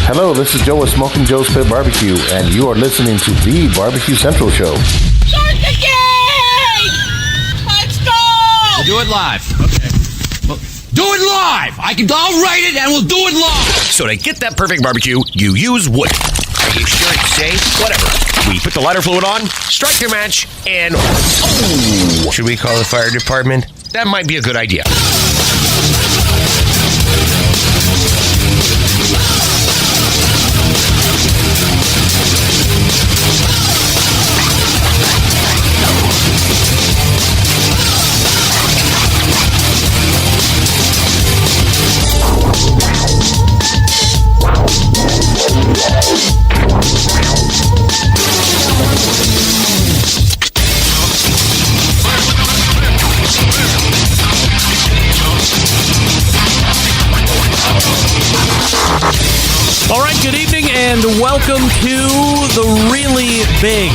Hello, this is Joe with Smoking Joe's Pit Barbecue, and you are listening to the Barbecue Central Show. Start the game! Let's go! We'll do it live. Okay. Well, do it live! I'll write it and we'll do it live! So to get that perfect barbecue, you use wood. Are you sure it's safe? Whatever. We put the lighter fluid on, strike your match, and... Oh! Should we call the fire department? That might be a good idea. All right, good evening and welcome to the really big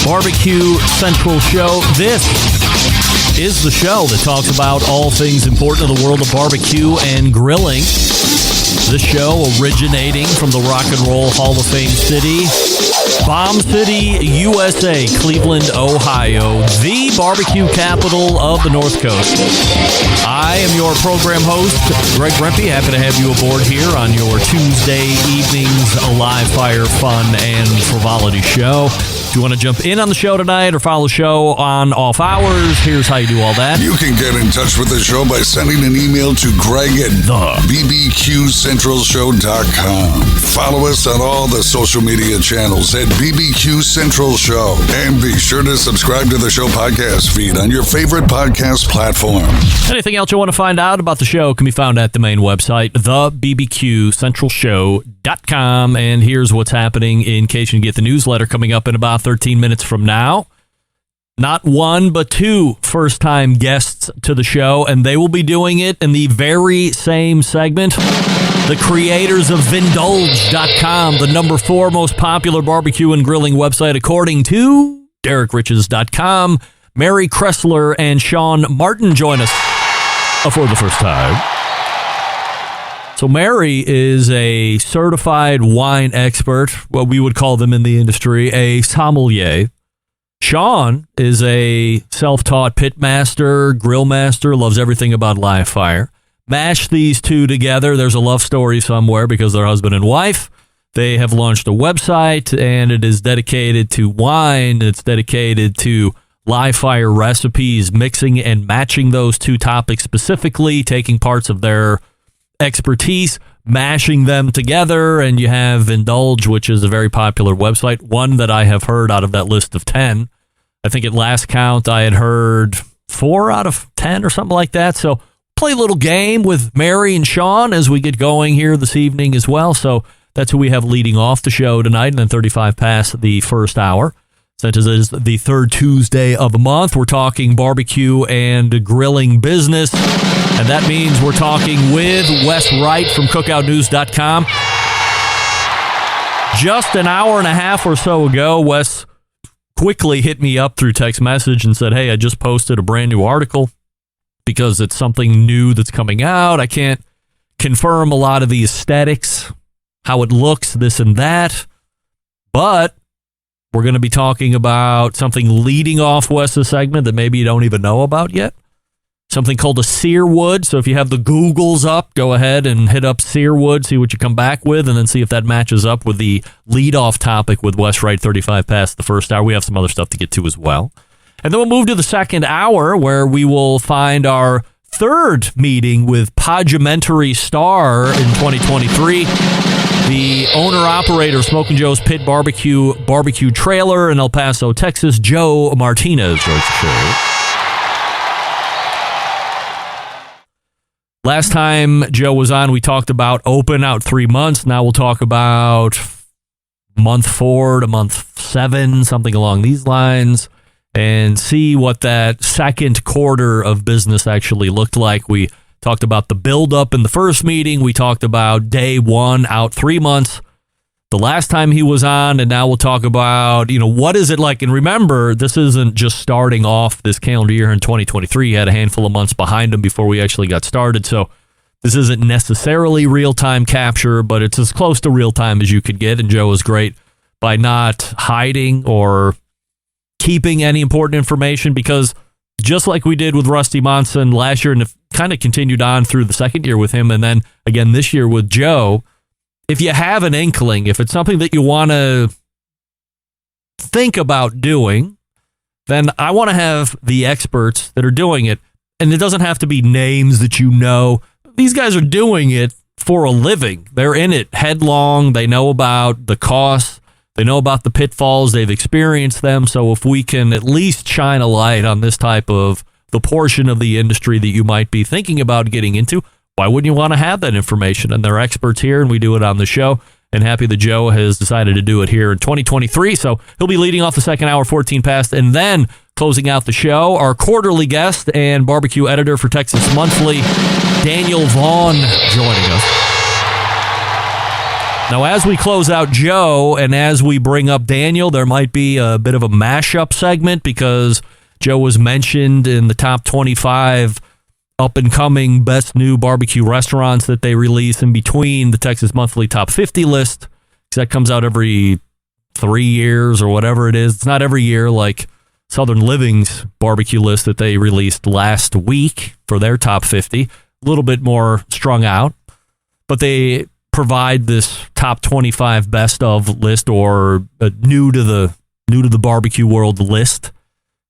Barbecue Central Show. This is the show that talks about all things important in the world of barbecue and grilling. This show originating from the Rock and Roll Hall of Fame city, Bomb City, USA, Cleveland, Ohio, the barbecue capital of the North Coast. I am your program host, Greg Rempe. Happy to have you aboard here on your Tuesday evening's live fire fun and frivolity show. If you want to jump in on the show tonight or follow the show on off hours, here's how you do all that. You can get in touch with the show by sending an email to Greg at bbqcentralshow.com. Follow us on all the social media channels at BBQ Central Show. And be sure to subscribe to the show podcast feed on your favorite podcast platform. Anything else you want to find out about the show can be found at the main website, thebbqcentralshow.com. And here's what's happening in case you get the newsletter coming up in about 13 minutes from now. Not one, but two first-time guests to the show, and they will be doing it in the very same segment. The creators of Vindulge.com, the number 4 most popular barbecue and grilling website, according to DerekRiches.com. Mary Kressler and Sean Martin join us for the first time. So Mary is a certified wine expert, what we would call them in the industry, a sommelier. Sean is a self-taught pit master, grill master, loves everything about live fire. Mash these two together. There's a love story somewhere because they're husband and wife. They have launched a website, and it is dedicated to wine. It's dedicated to live fire recipes, mixing and matching those two topics specifically, taking parts of their expertise, mashing them together, and you have Vindulge, which is a very popular website, one that I have heard out of that list of 10. I think at last count I had heard 4 out of 10 or something like that. So play a little game with Mary and Sean as we get going here this evening as well. So that's who we have leading off the show tonight, and then 35 past the first hour. Since it is the third Tuesday of the month, we're talking barbecue and grilling business. And that means we're talking with Wes Wright from cookoutnews.com. Just an hour and a half or so ago, Wes quickly hit me up through text message and said, hey, I just posted a brand new article because it's something new that's coming out. I can't confirm a lot of the aesthetics, how it looks, this and that. But we're going to be talking about something leading off Wes's segment that maybe you don't even know about yet. Something called a sear wood. So if you have the Googles up, go ahead and hit up sear wood, see what you come back with, and then see if that matches up with the lead-off topic with Wes Wright, 35 past the first hour. We have some other stuff to get to as well. And then we'll move to the second hour, where we will find our third meeting with Podgementary Star in 2023. The owner-operator of Smoking Joe's Pit Barbecue Trailer in El Paso, Texas, Joe Martinez joins the show. Last time Joe was on, we talked about open out 3 months. Now we'll talk about month 4 to month 7, something along these lines, and see what that second quarter of business actually looked like. We talked about the build-up in the first meeting. We talked about day 1 out 3 months the last time he was on, and now we'll talk about, what is it like? And remember, this isn't just starting off this calendar year in 2023. He had a handful of months behind him before we actually got started. So This isn't necessarily real-time capture, but it's as close to real-time as you could get, and Joe is great by not hiding or keeping any important information, because just like we did with Rusty Monson last year, and it kind of continued on through the second year with him, and then again this year with Joe, if you have an inkling, if it's something that you want to think about doing, then I want to have the experts that are doing it, and it doesn't have to be names that you know. These guys are doing it for a living. They're in it headlong. They know about the costs. They know about the pitfalls. They've experienced them. So if we can at least shine a light on this type of the portion of the industry that you might be thinking about getting into, why wouldn't you want to have that information? And they're experts here, and we do it on the show. And happy that Joe has decided to do it here in 2023. So he'll be leading off the second hour, 14 past, and then closing out the show, our quarterly guest and barbecue editor for Texas Monthly, Daniel Vaughn, joining us. Now, as we close out Joe and as we bring up Daniel, there might be a bit of a mashup segment because Joe was mentioned in the top 25 up-and-coming best new barbecue restaurants that they release in between the Texas Monthly Top 50 list, because that comes out every 3 years or whatever it is. It's not every year like Southern Living's barbecue list that they released last week for their top 50. A little bit more strung out, but they provide this top 25 best of list, or new to the barbecue world list.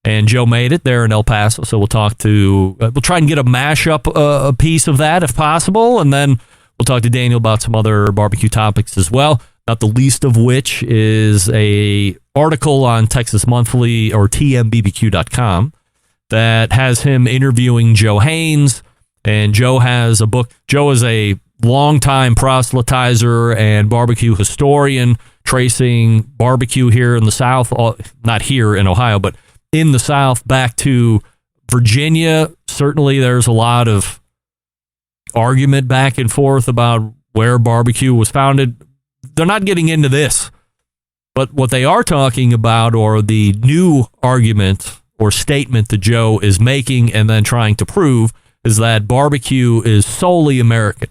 And Joe made it there in El Paso, so we'll talk to, we'll try and get a mashup a piece of that if possible, and then we'll talk to Daniel about some other barbecue topics as well, not the least of which is a article on Texas Monthly or tmbbq.com that has him interviewing Joe Haynes, and Joe has a book. Joe is a longtime proselytizer and barbecue historian, tracing barbecue here in the South, not here in Ohio, but in the South back to Virginia. Certainly there's a lot of argument back and forth about where barbecue was founded. They're not getting into this, but what they are talking about, or the new argument or statement that Joe is making and then trying to prove, is that barbecue is solely American.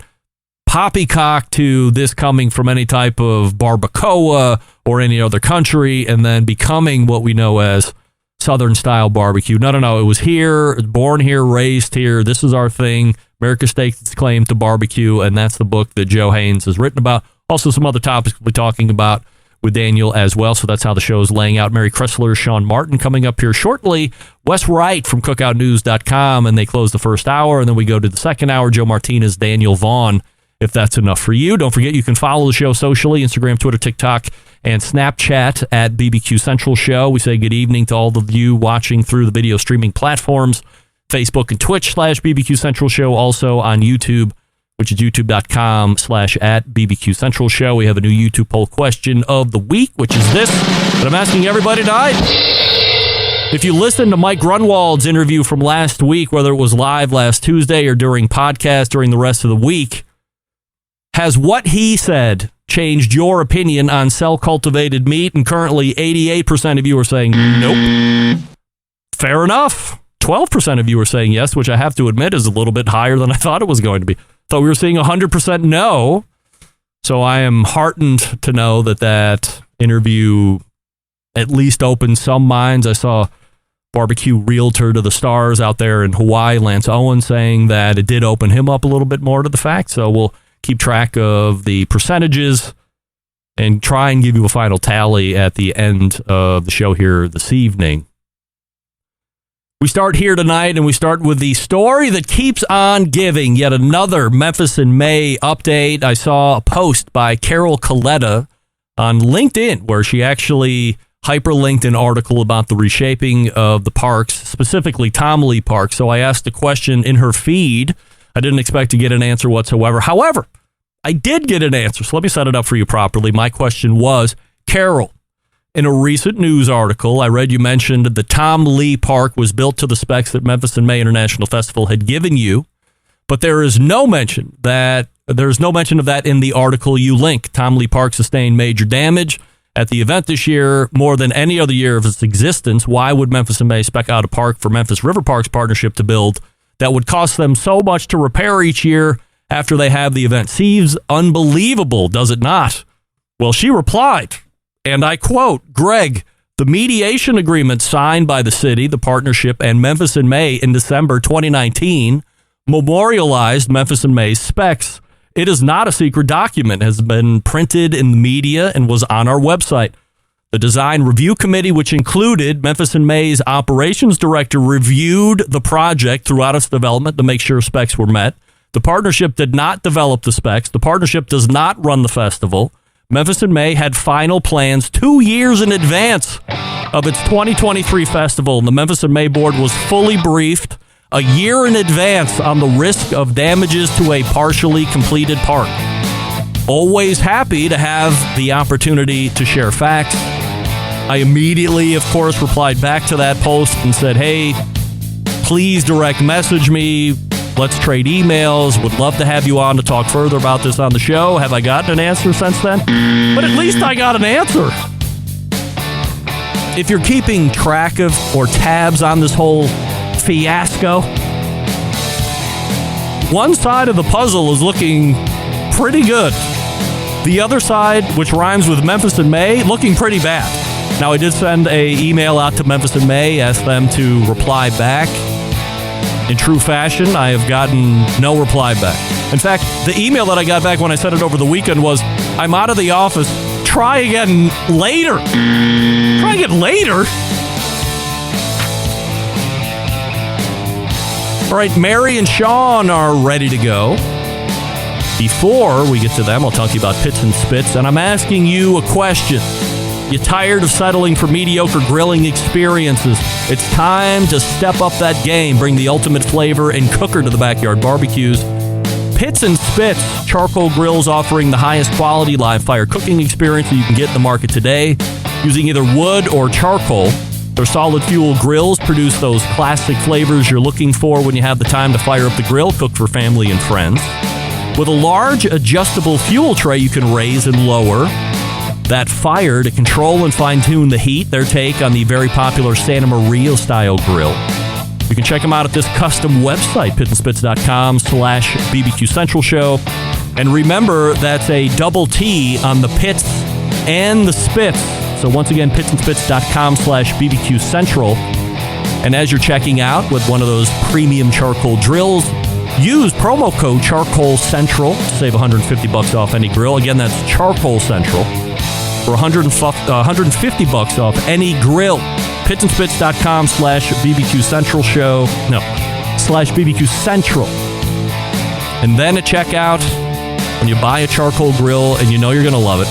Poppycock to this coming from any type of barbacoa or any other country, and then becoming what we know as Southern style barbecue. No. It was here, born here, raised here. This is our thing. America stakes its claim to barbecue, and that's the book that Joe Haynes has written about. Also, some other topics we'll be talking about with Daniel as well. So that's how the show is laying out. Mary Chrysler, Sean Martin coming up here shortly. Wes Wright from cookoutnews.com, and they close the first hour, and then we go to the second hour. Joe Martinez, Daniel Vaughn, if that's enough for you. Don't forget you can follow the show socially, Instagram, Twitter, TikTok, and Snapchat at BBQ Central Show. We say good evening to all of you watching through the video streaming platforms, Facebook and Twitch /BBQ Central Show, also on YouTube, which is youtube.com/@BBQ Central Show. We have a new YouTube poll question of the week, which is this, that I'm asking everybody tonight. If you listen to Mike Grunwald's interview from last week, whether it was live last Tuesday or during podcast during the rest of the week, has what he said changed your opinion on cell-cultivated meat? And currently 88% of you are saying nope. Fair enough. 12% of you are saying yes, which I have to admit is a little bit higher than I thought it was going to be. Thought we were seeing 100% no. So I am heartened to know that interview at least opened some minds. I saw barbecue realtor to the stars out there in Hawaii, Lance Owen, saying that it did open him up a little bit more to the fact. So we'll keep track of the percentages and try and give you a final tally at the end of the show here this evening. We start here tonight, and we start with the story that keeps on giving. Yet another Memphis in May update. I saw a post by Carol Coletta on LinkedIn where she actually hyperlinked an article about the reshaping of the parks, specifically Tom Lee Park. So I asked a question in her feed. I didn't expect to get an answer whatsoever. However, I did get an answer, so let me set it up for you properly. My question was, Carol, in a recent news article, I read you mentioned the Tom Lee Park was built to the specs that Memphis in May International Festival had given you, but there is no mention of that in the article you link. Tom Lee Park sustained major damage at the event this year, more than any other year of its existence. Why would Memphis in May spec out a park for Memphis River Parks Partnership to build that would cost them so much to repair each year after they have the event. Seems unbelievable, does it not? Well, she replied, and I quote, Greg, the mediation agreement signed by the city, the partnership, and Memphis in May in December 2019 memorialized Memphis in May's specs. It is not a secret document, has been printed in the media and was on our website. The design review committee, which included Memphis in May's operations director, reviewed the project throughout its development to make sure specs were met. The partnership did not develop the specs. The partnership does not run the festival. Memphis in May had final plans 2 years in advance of its 2023 festival. The Memphis in May board was fully briefed a year in advance on the risk of damages to a partially completed park. Always happy to have the opportunity to share facts. I immediately, of course, replied back to that post and said, hey, please direct message me. Let's trade emails. Would love to have you on to talk further about this on the show. Have I gotten an answer since then? But at least I got an answer. If you're keeping track of or tabs on this whole fiasco, one side of the puzzle is looking pretty good. The other side, which rhymes with Memphis in May, looking pretty bad. Now, I did send an email out to Memphis in May, asked them to reply back. In true fashion, I have gotten no reply back. In fact, the email that I got back when I sent it over the weekend was, I'm out of the office. Try again later. Try again later? All right, Mary and Sean are ready to go. Before we get to them, I'll talk to you about Pits and Spits, and I'm asking you a question. You tired of settling for mediocre grilling experiences? It's time to step up that game, bring the ultimate flavor and cooker to the backyard barbecues. Pits and Spits, charcoal grills offering the highest quality live fire cooking experience that you can get in the market today, using either wood or charcoal. Their solid fuel grills produce those classic flavors you're looking for when you have the time to fire up the grill, cook for family and friends. With a large adjustable fuel tray, you can raise and lower that fire to control and fine-tune the heat, their take on the very popular Santa Maria-style grill. You can check them out at this custom website, pitsandspits.com/BBQ Central Show. And remember, that's a double T on the pits and the spits. So once again, pitsandspits.com/BBQ Central. And as you're checking out with one of those premium charcoal drills, use promo code Charcoal Central to save $150 off any grill. Again, that's Charcoal Central for $150 off any grill. Pitsandspits.com/BBQ Central Show. No, /BBQ Central. And then at checkout, when you buy a charcoal grill and you know you're going to love it,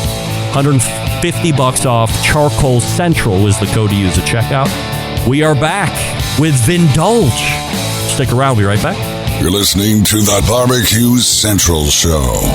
$150 off. Charcoal Central is the code to use at checkout. We are back with Vindulge. Stick around. We'll be right back. You're listening to the BBQ Central Show.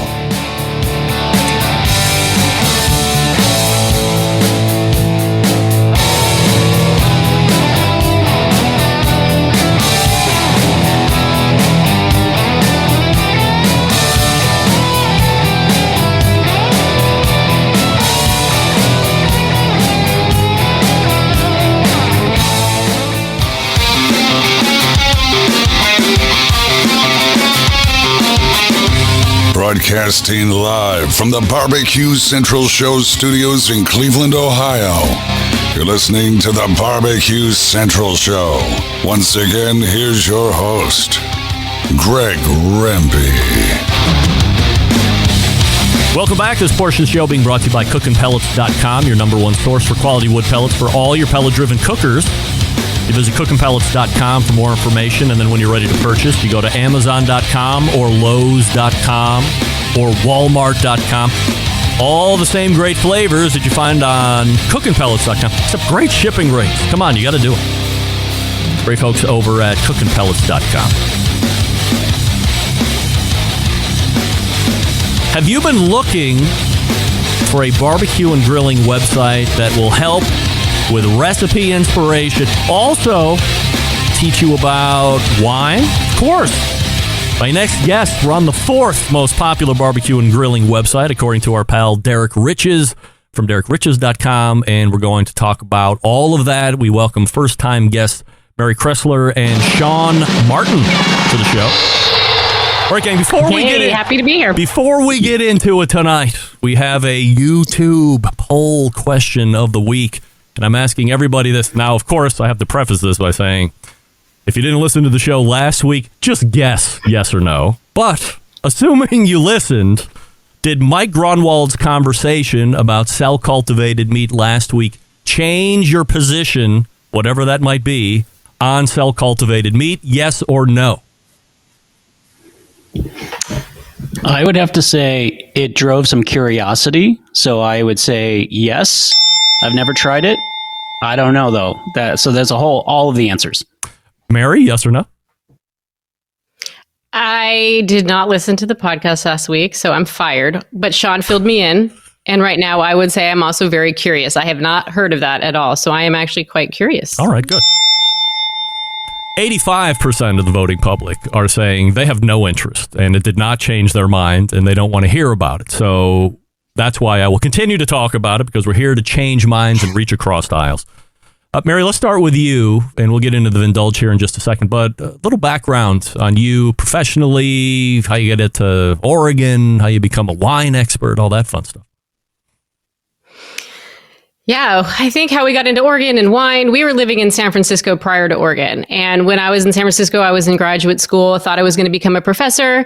Broadcasting live from the BBQ Central Show studios in Cleveland, Ohio. You're listening to the BBQ Central Show. Once again, here's your host, Greg Rempe. Welcome back. This portion of the show being brought to you by cookinpellets.com, your number one source for quality wood pellets for all your pellet-driven cookers. You visit cookinpellets.com for more information, and then when you're ready to purchase, you go to amazon.com or lowes.com or walmart.com. All the same great flavors that you find on cookinpellets.com, except great shipping rates. Come on, you got to do it. Great folks over at cookinpellets.com. Have you been looking for a barbecue and grilling website that will help with recipe inspiration, also teach you about wine? Of course. My next guests run the fourth most popular barbecue and grilling website, according to our pal Derek Riches from DerekRiches.com, and we're going to talk about all of that. We welcome first-time guests Mary Kressler and Sean Martin to the show. All right, gang, before we get in, happy to be here. Before we get into it tonight, we have a YouTube poll question of the week, and I'm asking everybody this. Now, of course, I have to preface this by saying, if you didn't listen to the show last week, just guess yes or no. But assuming you listened, did Mike Grunwald's conversation about cell-cultivated meat last week change your position, whatever that might be, on cell-cultivated meat, yes or no? I would have to say it drove some curiosity, so I would say yes. I've never tried it. I don't know, though. So there's all of the answers. Mary, yes or no? I did not listen to the podcast last week, so I'm fired. But Sean filled me in. And right now, I would say I'm also very curious. I have not heard of that at all, so I am actually quite curious. All right, good. 85% of the voting public are saying they have no interest, and it did not change their mind, and they don't want to hear about it. So that's why I will continue to talk about it, because we're here to change minds and reach across aisles. Mary, let's start with you, and we'll get into the Vindulge here in just a second. But a little background on you professionally, how you get into Oregon, how you become a wine expert, all that fun stuff. Yeah, I think how we got into Oregon and wine, we were living in San Francisco prior to Oregon. And when I was in San Francisco, I was in graduate school. I thought I was going to become a professor.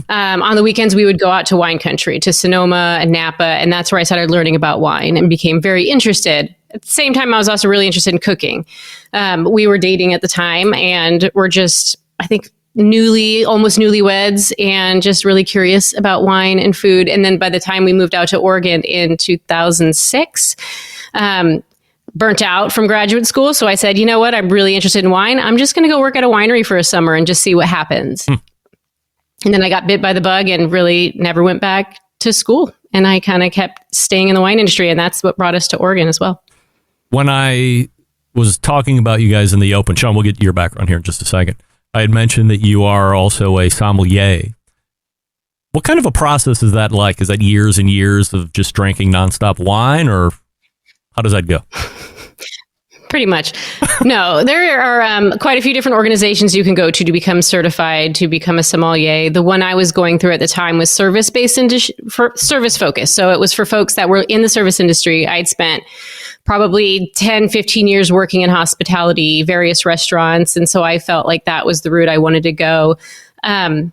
On the weekends, we would go out to wine country, to Sonoma and Napa. And that's where I started learning about wine and became very interested. At the same time, I was also really interested in cooking. We were dating at the time and were just, I think, almost newlyweds and just really curious about wine and food. And then by the time we moved out to Oregon in 2006, burnt out from graduate school. So I said, you know what? I'm really interested in wine. I'm just going to go work at a winery for a summer and just see what happens. And then I got bit by the bug and really never went back to school. And I kind of kept staying in the wine industry. And that's what brought us to Oregon as well. When I was talking about you guys in the open, Sean, we'll get to your background here in just a second. I had mentioned that you are also a sommelier. What kind of a process is that like? Is that years and years of just drinking nonstop wine, or how does that go? Pretty much. No, there are quite a few different organizations you can go to become certified, to become a sommelier. The one I was going through at the time was service-based, service focused. So it was for folks that were in the service industry. I'd spent probably 10, 15 years working in hospitality, various restaurants. And so I felt like that was the route I wanted to go. And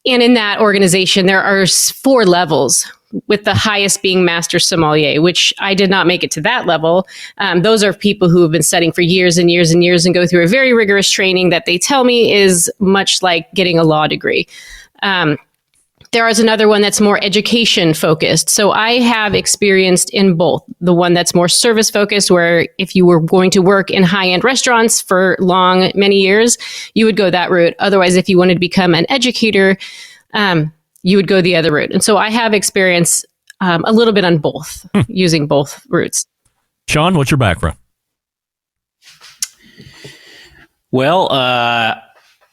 in that organization, there are 4 levels, with the highest being master sommelier, which I did not make it to that level. Those are people who have been studying for years and years and years and go through a very rigorous training that they tell me is much like getting a law degree. There is another one that's more education focused. So I have experienced in both. The one that's more service focused, where if you were going to work in high-end restaurants for many years, you would go that route. Otherwise, if you wanted to become an educator, you would go the other route. And so I have experience a little bit on both, using both routes. Sean, what's your background? Well,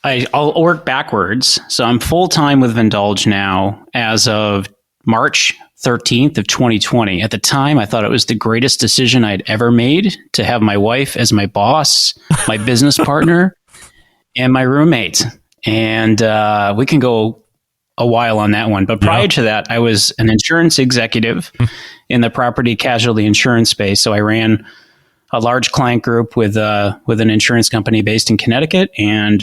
I'll work backwards. So I'm full-time with Vindulge now as of March 13th of 2020. At the time, I thought it was the greatest decision I'd ever made to have my wife as my boss, my business partner, and my roommate. And we can go a while on that one. But prior to that, I was an insurance executive in the property casualty insurance space. So I ran a large client group with an insurance company based in Connecticut. And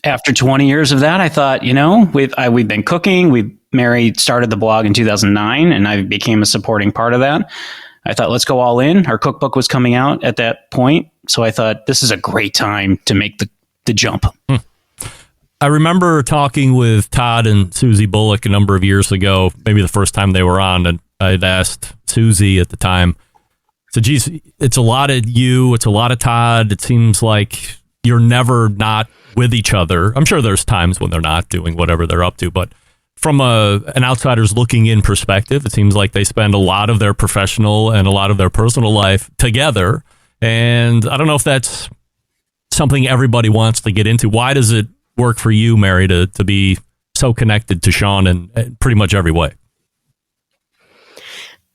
after 20 years of that, I thought, we've been cooking. We started the blog in 2009, and I became a supporting part of that. I thought, let's go all in. Our cookbook was coming out at that point. So I thought, this is a great time to make the jump. I remember talking with Todd and Susie Bullock a number of years ago, maybe the first time they were on, and I'd asked Susie at the time, so geez, it's a lot of you, it's a lot of Todd. It seems like you're never not with each other. I'm sure there's times when they're not doing whatever they're up to, but from an outsider's looking in perspective, it seems like they spend a lot of their professional and a lot of their personal life together. And I don't know if that's something everybody wants to get into. Why does it work for you, Mary, to be so connected to Sean in pretty much every way?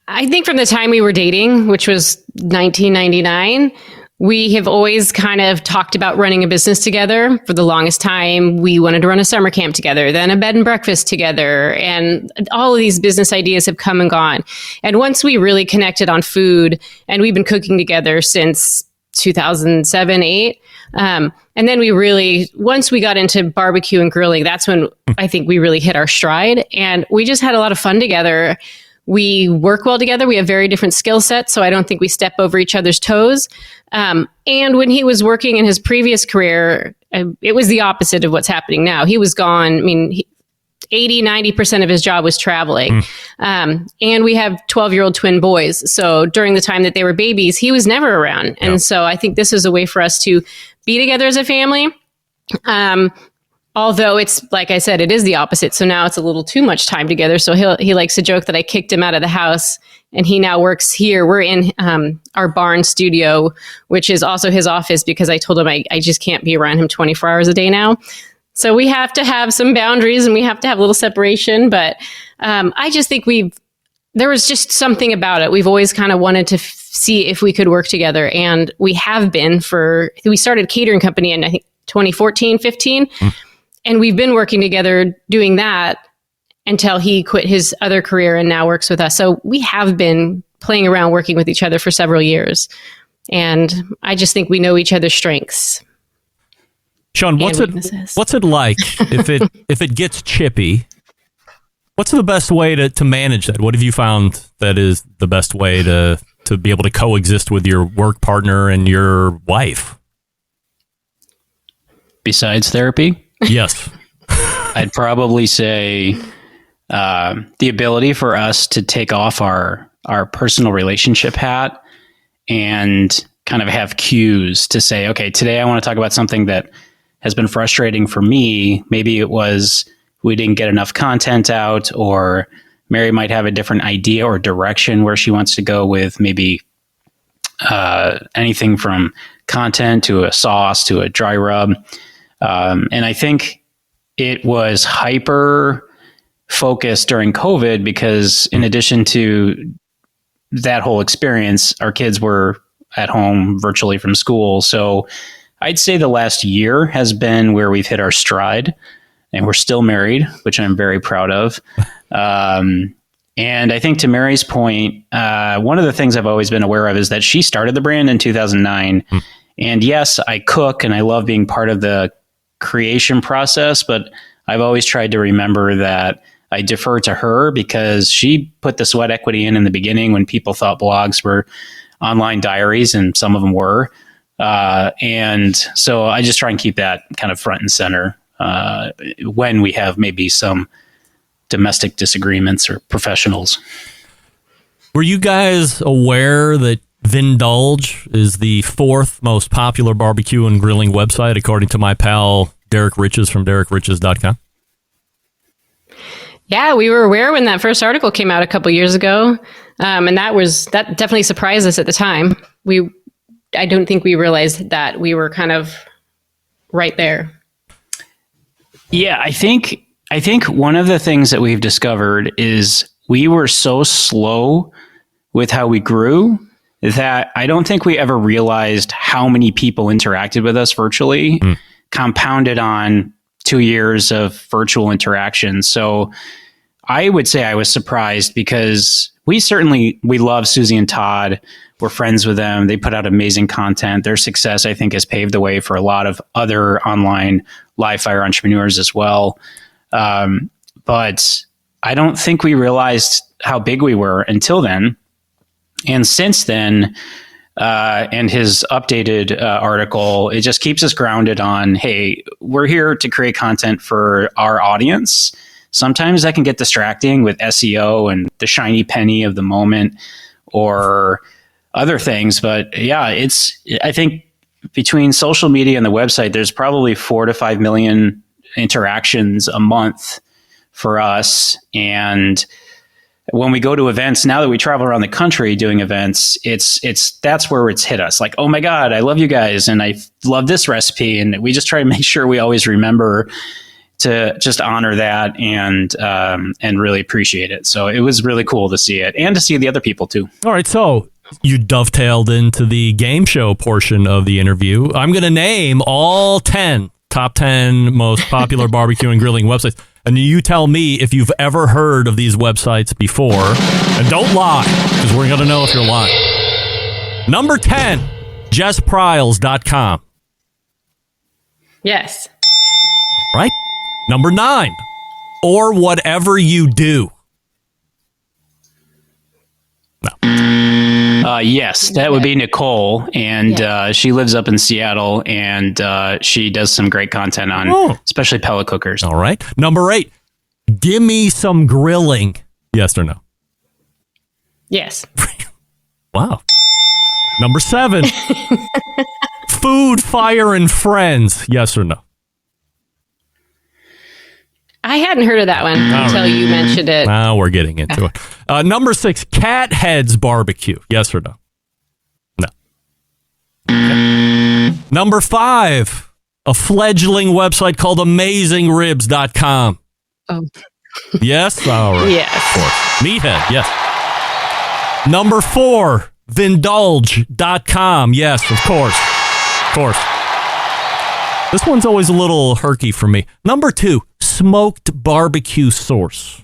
I think from the time we were dating, which was 1999, we have always kind of talked about running a business together. For the longest time, we wanted to run a summer camp together, then a bed and breakfast together. And all of these business ideas have come and gone. And once we really connected on food, and we've been cooking together since 2007, 8. And then we really, once we got into barbecue and grilling, that's when I think we really hit our stride. And we just had a lot of fun together. We work well together. We have very different skill sets, so I don't think we step over each other's toes. And when he was working in his previous career, it was the opposite of what's happening now. He was gone. I mean, 80-90% of his job was traveling. And we have 12-year-old twin boys. So during the time that they were babies, he was never around. And so I think this is a way for us to be together as a family. Although it's, like I said, it is the opposite. So now it's a little too much time together. So he likes to joke that I kicked him out of the house and he now works here. We're in our barn studio, which is also his office, because I told him I just can't be around him 24 hours a day now. So we have to have some boundaries and we have to have a little separation. But I just think there was just something about it. We've always kind of wanted to see if we could work together. And we have been we started a catering company in, I think, 2014, 15. And we've been working together doing that until he quit his other career and now works with us. So we have been playing around working with each other for several years. And I just think we know each other's strengths. Sean, what's it like if it gets chippy? What's the best way to manage that? What have you found that is the best way to be able to coexist with your work partner and your wife? Besides therapy? Yes. I'd probably say the ability for us to take off our personal relationship hat and kind of have cues to say, okay, today I want to talk about something that has been frustrating for me. Maybe it was we didn't get enough content out, or Mary might have a different idea or direction where she wants to go with maybe anything from content to a sauce to a dry rub. And I think it was hyper focused during COVID because in addition to that whole experience, our kids were at home virtually from school. So I'd say the last year has been where we've hit our stride, and we're still married, which I'm very proud of. And I think to Mary's point, one of the things I've always been aware of is that she started the brand in 2009. And yes, I cook and I love being part of the creation process, but I've always tried to remember that I defer to her because she put the sweat equity in the beginning when people thought blogs were online diaries, and some of them were. And so I just try and keep that kind of front and center when we have maybe some domestic disagreements or professionals. Were you guys aware that Vindulge is the 4th most popular barbecue and grilling website, according to my pal Derek Riches from DerekRiches.com? Yeah, we were aware when that first article came out a couple years ago, and that definitely surprised us at the time. I don't think we realized that we were kind of right there. Yeah, I think one of the things that we've discovered is we were so slow with how we grew that I don't think we ever realized how many people interacted with us virtually, compounded on 2 years of virtual interaction. So I would say I was surprised because we love Susie and Todd. We're friends with them. They put out amazing content. Their success, I think, has paved the way for a lot of other online live fire entrepreneurs as well. But I don't think we realized how big we were until then. And since then, and his updated article, it just keeps us grounded on, hey, we're here to create content for our audience. Sometimes that can get distracting with SEO and the shiny penny of the moment or other things. But yeah, I think between social media and the website, there's probably 4 to 5 million interactions a month for us. And when we go to events, now that we travel around the country doing events, that's where it's hit us. Like, oh my God, I love you guys. And I love this recipe. And we just try to make sure we always remember to just honor that and really appreciate it. So it was really cool to see it and to see the other people too. All right. So You dovetailed into the game show portion of the interview. I'm going to name all 10 top 10 most popular barbecue and grilling websites. And you tell me if you've ever heard of these websites before. And don't lie, because we're going to know if you're lying. Number 10, JessPryles.com. Yes. Right? Number 9, Or Whatever You Do. Yes, that would be Nicole, and she lives up in Seattle, and she does some great content on especially pellet cookers. All right. Number 8, Gimme Some Grilling. Yes or no? Yes. Wow. Number 7, Food, Fire, and Friends. Yes or no? I hadn't heard of that one until you mentioned it. Now we're getting into it. Number 6, Cat Heads Barbecue. Yes or no? No. Okay. Number 5, a fledgling website called AmazingRibs.com. Oh. Yes? All right. Yes. Of course. Meathead, yes. Number 4, Vindulge.com. Yes, of course. Of course. This one's always a little herky for me. Number 2, Smoked Barbecue Source.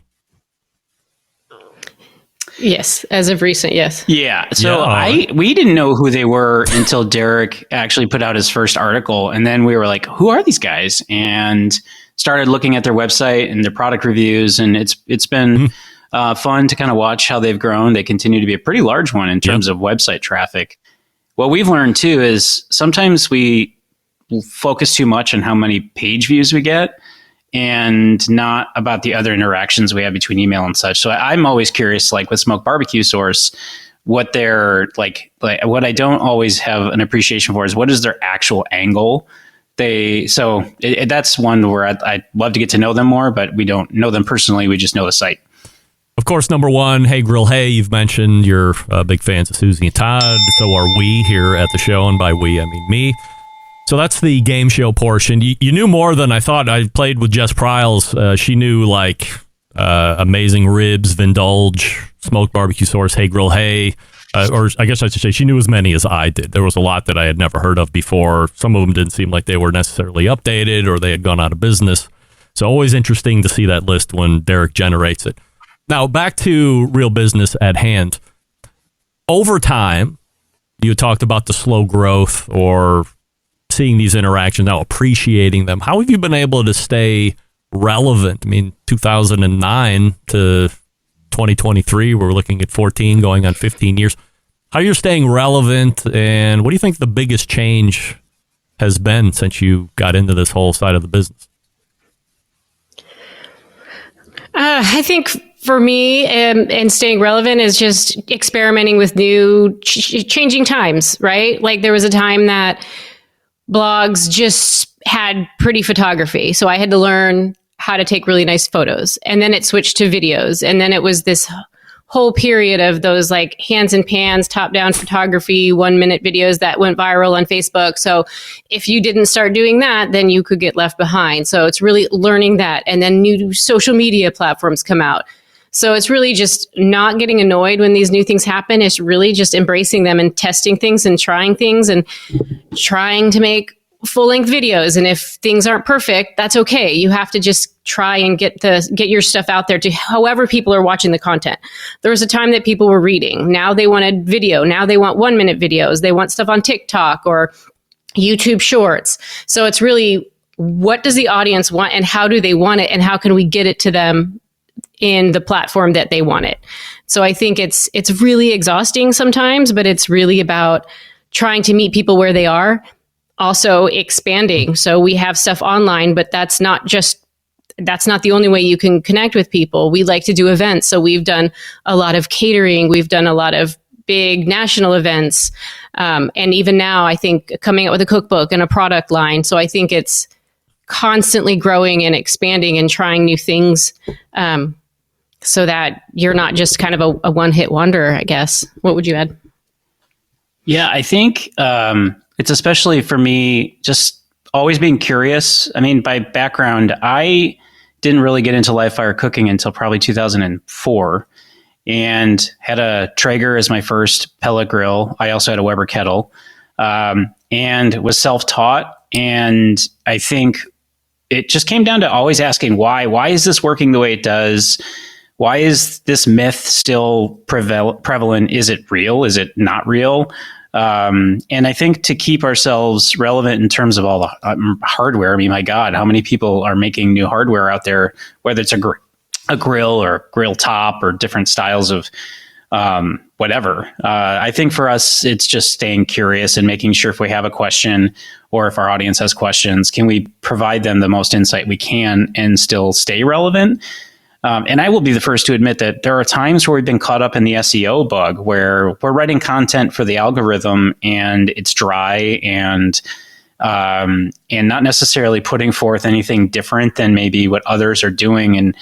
Yes, as of recent, yes. Yeah. So we didn't know who they were until Derek actually put out his first article. And then we were like, who are these guys? And started looking at their website and their product reviews. And it's been fun to kind of watch how they've grown. They continue to be a pretty large one in terms of website traffic. What we've learned too is sometimes we focus too much on how many page views we get and not about the other interactions we have between email and such. So I'm always curious, like with Smoked Barbecue Source, what they're like what I don't always have an appreciation for is what is their actual angle. That's one where I'd love to get to know them more, but we don't know them personally. We just know the site. Of course, number 1, Hey Grill Hey, you've mentioned you're big fans of Susie and Todd. So are we here at the show. And by we, I mean me. So that's the game show portion. You knew more than I thought. I played with Jess Pryles. She knew like Amazing Ribs, Vindulge, Smoked Barbecue Source, Hey Grill Hey. Or I guess I should say she knew as many as I did. There was a lot that I had never heard of before. Some of them didn't seem like they were necessarily updated or they had gone out of business. So always interesting to see that list when Derek generates it. Now, back to real business at hand. Over time, you talked about the slow growth or seeing these interactions, now appreciating them. How have you been able to stay relevant? I mean, 2009 to 2023, we're looking at 14 going on 15 years. How you're staying relevant, and what do you think the biggest change has been since you got into this whole side of the business? I think for me and staying relevant is just experimenting with new changing times, right? Like there was a time that blogs just had pretty photography. So I had to learn how to take really nice photos. And then it switched to videos. And then it was this whole period of those like hands and pans, top down photography, 1-minute videos that went viral on Facebook. So if you didn't start doing that, then you could get left behind. So it's really learning that. And then new social media platforms come out. So it's really just not getting annoyed when these new things happen. It's really just embracing them and testing things and trying to make full-length videos. And if things aren't perfect, that's okay. You have to just try and get your stuff out there to however people are watching the content. There was a time that people were reading. Now they wanted video. Now they want 1-minute videos. They want stuff on TikTok or YouTube Shorts. So it's really, what does the audience want and how do they want it and how can we get it to them in the platform that they want it. So I think it's really exhausting sometimes, but it's really about trying to meet people where they are, also expanding. So we have stuff online, but that's not the only way you can connect with people. We like to do events. So we've done a lot of catering. We've done a lot of big national events. And even now, I think coming out with a cookbook and a product line. So I think it's constantly growing and expanding and trying new things. So that you're not just kind of a one-hit wonder, I guess. What would you add? Yeah, I think it's especially for me, just always being curious. I mean, by background, I didn't really get into live fire cooking until probably 2004. and had a Traeger as my first pellet grill. I also had a Weber kettle, and was self-taught. And I think it just came down to always asking why. Why is this working the way it does? Why is this myth still prevalent? Is it real? Is it not real? And I think to keep ourselves relevant in terms of all the hardware, I mean, my God, how many people are making new hardware out there, whether it's a grill or grill top or different styles of whatever. I think for us, it's just staying curious and making sure if we have a question or if our audience has questions, can we provide them the most insight we can and still stay relevant? And I will be the first to admit that there are times where we've been caught up in the SEO bug where we're writing content for the algorithm and it's dry and not necessarily putting forth anything different than maybe what others are doing. And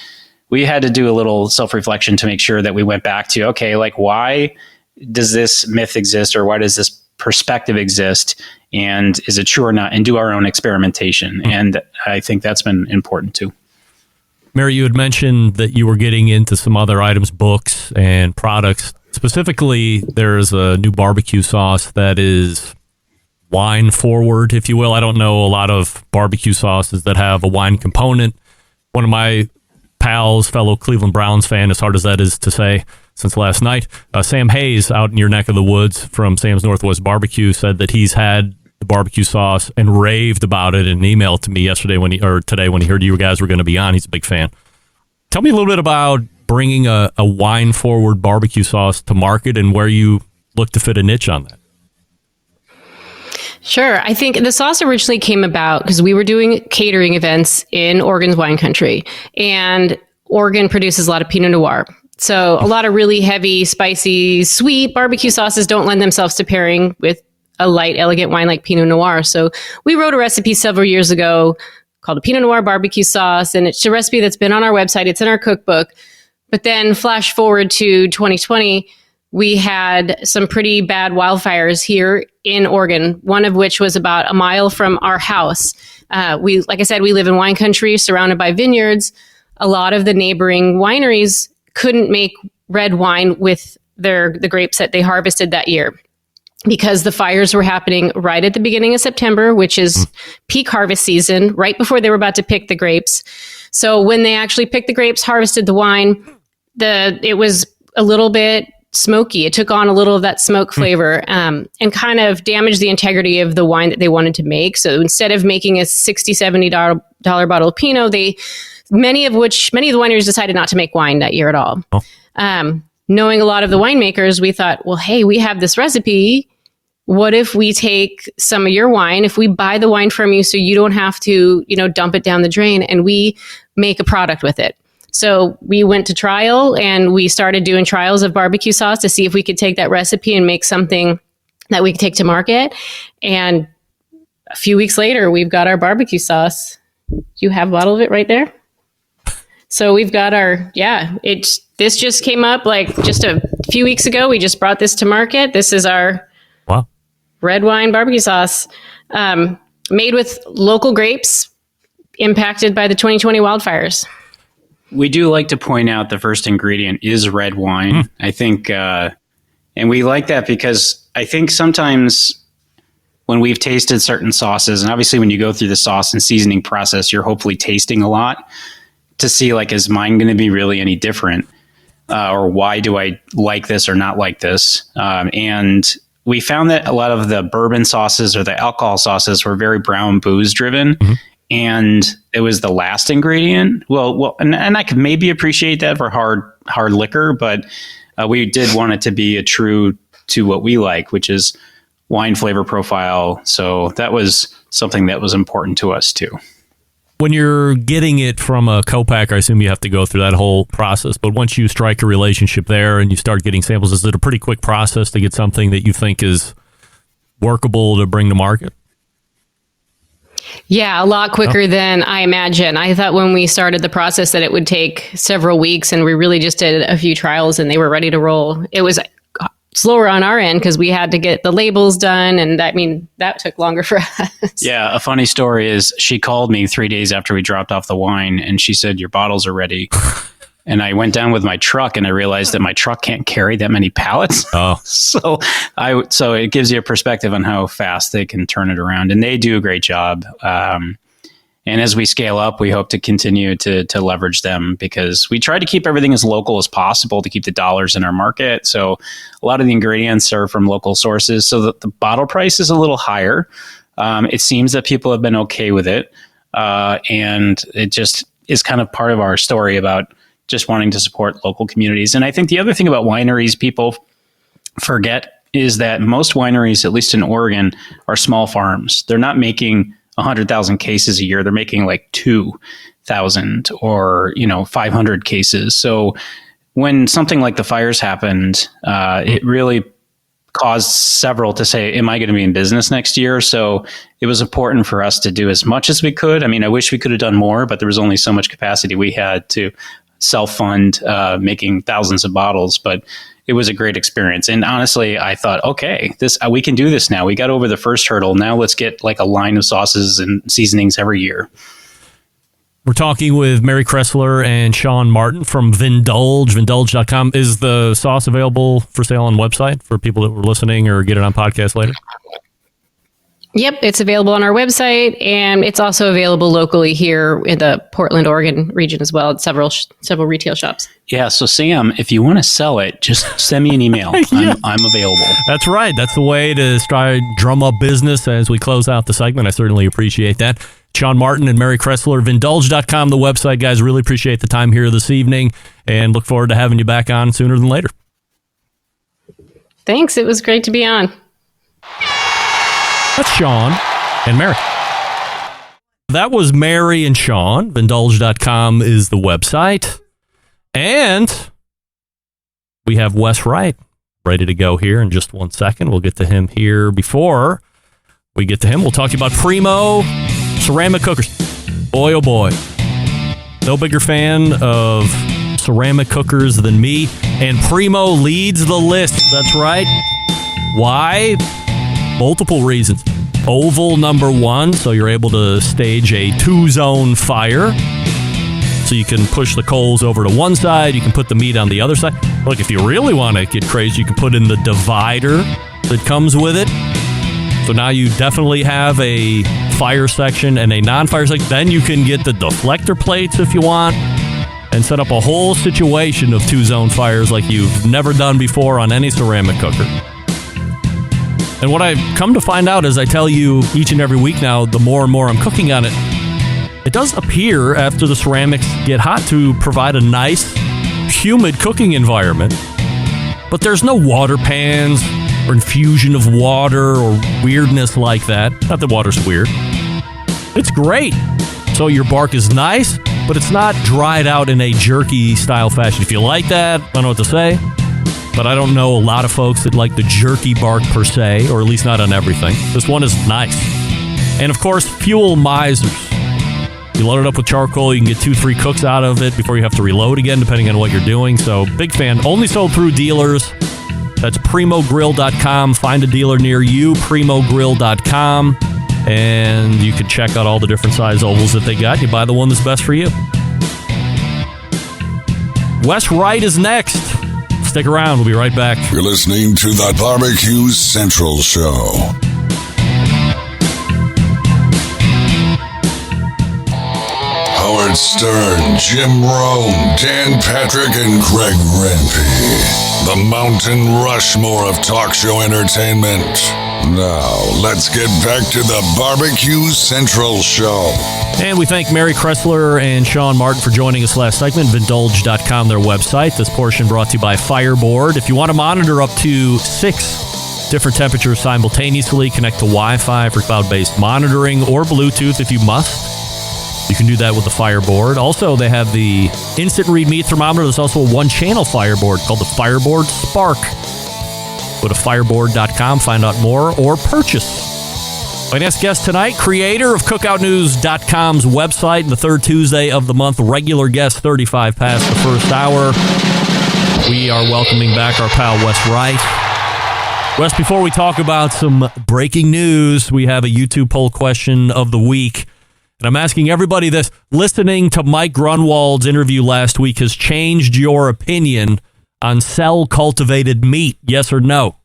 we had to do a little self-reflection to make sure that we went back to, okay, like, why does this myth exist, or why does this perspective exist, and is it true or not, and do our own experimentation. And I think that's been important too. Mary, you had mentioned that you were getting into some other items, books and products. Specifically, there's a new barbecue sauce that is wine forward, if you will. I don't know a lot of barbecue sauces that have a wine component. One of my pals, fellow Cleveland Browns fan, as hard as that is to say since last night, Sam Hayes out in your neck of the woods from Sam's Northwest Barbecue said that he's had the barbecue sauce and raved about it in an email to me today when he heard you guys were going to be on. He's a big fan. Tell me a little bit about bringing a wine forward barbecue sauce to market and where you look to fit a niche on that. Sure. I think the sauce originally came about because we were doing catering events in Oregon's wine country, and Oregon produces a lot of Pinot Noir. So a lot of really heavy, spicy, sweet barbecue sauces don't lend themselves to pairing with a light, elegant wine like Pinot Noir. So we wrote a recipe several years ago called a Pinot Noir barbecue sauce, and it's a recipe that's been on our website. It's in our cookbook. But then flash forward to 2020, we had some pretty bad wildfires here in Oregon, one of which was about a mile from our house. Like I said, we live in wine country surrounded by vineyards. A lot of the neighboring wineries couldn't make red wine with the grapes that they harvested that year because the fires were happening right at the beginning of September, which is peak harvest season, right before they were about to pick the grapes. So when they actually picked the grapes, harvested the wine, it was a little bit smoky. It took on a little of that smoke flavor and kind of damaged the integrity of the wine that they wanted to make. So instead of making a $60, $70 bottle of Pinot, many of the wineries decided not to make wine that year at all. Knowing a lot of the winemakers, we thought, well, hey, we have this recipe. What if we take some of your wine, if we buy the wine from you so you don't have to, dump it down the drain, and we make a product with it? So we went to trial and we started doing trials of barbecue sauce to see if we could take that recipe and make something that we could take to market. And a few weeks later, we've got our barbecue sauce. You have a bottle of it right there. So we've got this just came up like just a few weeks ago. We just brought this to market. This is our red wine barbecue sauce made with local grapes impacted by the 2020 wildfires. We do like to point out the first ingredient is red wine. I think, and we like that because I think sometimes when we've tasted certain sauces, and obviously when you go through the sauce and seasoning process, you're hopefully tasting a lot to see, like, is mine going to be really any different? Or why do I like this or not like this? And we found that a lot of the bourbon sauces or the alcohol sauces were very brown booze driven. And it was the last ingredient. Well, and I could maybe appreciate that for hard liquor, but we did want it to be a true to what we like, which is wine flavor profile. So that was something that was important to us too. When you're getting it from a co-packer, I assume you have to go through that whole process. But once you strike a relationship there and you start getting samples, is it a pretty quick process to get something that you think is workable to bring to market? Yeah, a lot quicker than I imagine. I thought when we started the process that it would take several weeks, and we really just did a few trials and they were ready to roll. It was slower on our end because we had to get the labels done, and that took longer for us. Yeah, a funny story is she called me 3 days after we dropped off the wine and she said, "Your bottles are ready." And I went down with my truck and I realized that my truck can't carry that many pallets. Oh. So it gives you a perspective on how fast they can turn it around. And they do a great job. And as we scale up, we hope to continue to leverage them because we try to keep everything as local as possible to keep the dollars in our market. So a lot of the ingredients are from local sources. So the bottle price is a little higher. It seems that people have been okay with it. And it just is kind of part of our story about just wanting to support local communities. And I think the other thing about wineries people forget is that most wineries, at least in Oregon, are small farms. They're not making 100,000 cases a year. They're making like 2,000 or 500 cases. So when something like the fires happened, it really caused several to say, am I going to be in business next year? So it was important for us to do as much as we could. I mean, I wish we could have done more, but there was only so much capacity we had to self-fund making thousands of bottles. But it was a great experience. And honestly, I thought, okay, we can do this now. We got over the first hurdle. Now let's get like a line of sauces and seasonings every year. We're talking with Mary Kressler and Sean Martin from Vindulge, Vindulge.com. Is the sauce available for sale on website for people that were listening or get it on podcast later? Yep, it's available on our website, and it's also available locally here in the Portland, Oregon region as well at several retail shops. Yeah, so Sam, if you want to sell it, just send me an email. Yeah. I'm available. That's right. That's the way to try drum up business as we close out the segment. I certainly appreciate that. Sean Martin and Mary Kressler, Vindulge.com, the website. Guys, really appreciate the time here this evening and look forward to having you back on sooner than later. Thanks. It was great to be on. That's Sean and Mary. That was Mary and Sean. Vindulge.com is the website. And we have Wes Wright ready to go here in just 1 second. We'll get to him here. Before we get to him, we'll talk to you about Primo ceramic cookers. Boy, oh boy. No bigger fan of ceramic cookers than me. And Primo leads the list. That's right. Why? Multiple reasons. Oval number one, so you're able to stage a 2-zone fire. So you can push the coals over to one side, you can put the meat on the other side. Look, if you really want to get crazy, you can put in the divider that comes with it. So now you definitely have a fire section and a non-fire section. Then you can get the deflector plates if you want and set up a whole situation of 2-zone fires like you've never done before on any ceramic cooker. And what I've come to find out as I tell you each and every week now, the more and more I'm cooking on it, it does appear after the ceramics get hot to provide a nice, humid cooking environment. But there's no water pans or infusion of water or weirdness like that. Not that water's weird. It's great. So your bark is nice, but it's not dried out in a jerky style fashion. If you like that, I don't know what to say. But I don't know a lot of folks that like the jerky bark per se, or at least not on everything. This one is nice. And of course, fuel misers. You load it up with charcoal, you can get 2-3 cooks out of it before you have to reload again, depending on what you're doing. So big fan. Only sold through dealers. That's primogrill.com. Find a dealer near you, primogrill.com. And you can check out all the different size ovals that they got. You buy the one that's best for you. Wes Wright is next. Stick around. We'll be right back. You're listening to the Barbecue Central Show. Howard Stern, Jim Rome, Dan Patrick, and Greg Rempe. The Mountain Rushmore of talk show entertainment. Now, let's get back to the Barbecue Central Show. And we thank Mary Kressler and Sean Martin for joining us last segment. Vindulge.com, their website. This portion brought to you by Fireboard. If you want to monitor up to 6 different temperatures simultaneously, connect to Wi-Fi for cloud-based monitoring or Bluetooth if you must. You can do that with the Fireboard. Also, they have the instant read meat thermometer. There's also a 1-channel Fireboard called the Fireboard Spark. Go to fireboard.com, find out more, or purchase. My next guest tonight, creator of cookoutnews.com's website, the third Tuesday of the month, regular guest 35 past the first hour. We are welcoming back our pal Wes Wright. Wes, before we talk about some breaking news, we have a YouTube poll question of the week. And I'm asking everybody this. Listening to Mike Grunwald's interview last week has changed your opinion on cell-cultivated meat, yes or no?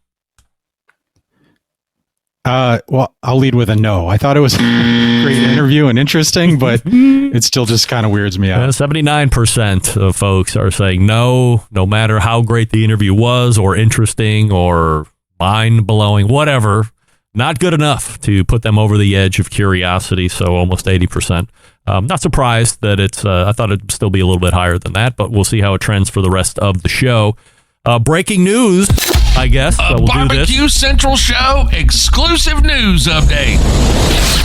Well, I'll lead with a no. I thought it was a great interview and interesting, but it still just kind of weirds me out. 79% of folks are saying no matter how great the interview was or interesting or mind-blowing, whatever. Not good enough to put them over the edge of curiosity, so almost 80%. Not surprised that it's, I thought it'd still be a little bit higher than that, but we'll see how it trends for the rest of the show. Breaking news, I guess. We'll Barbecue Central Show exclusive news update.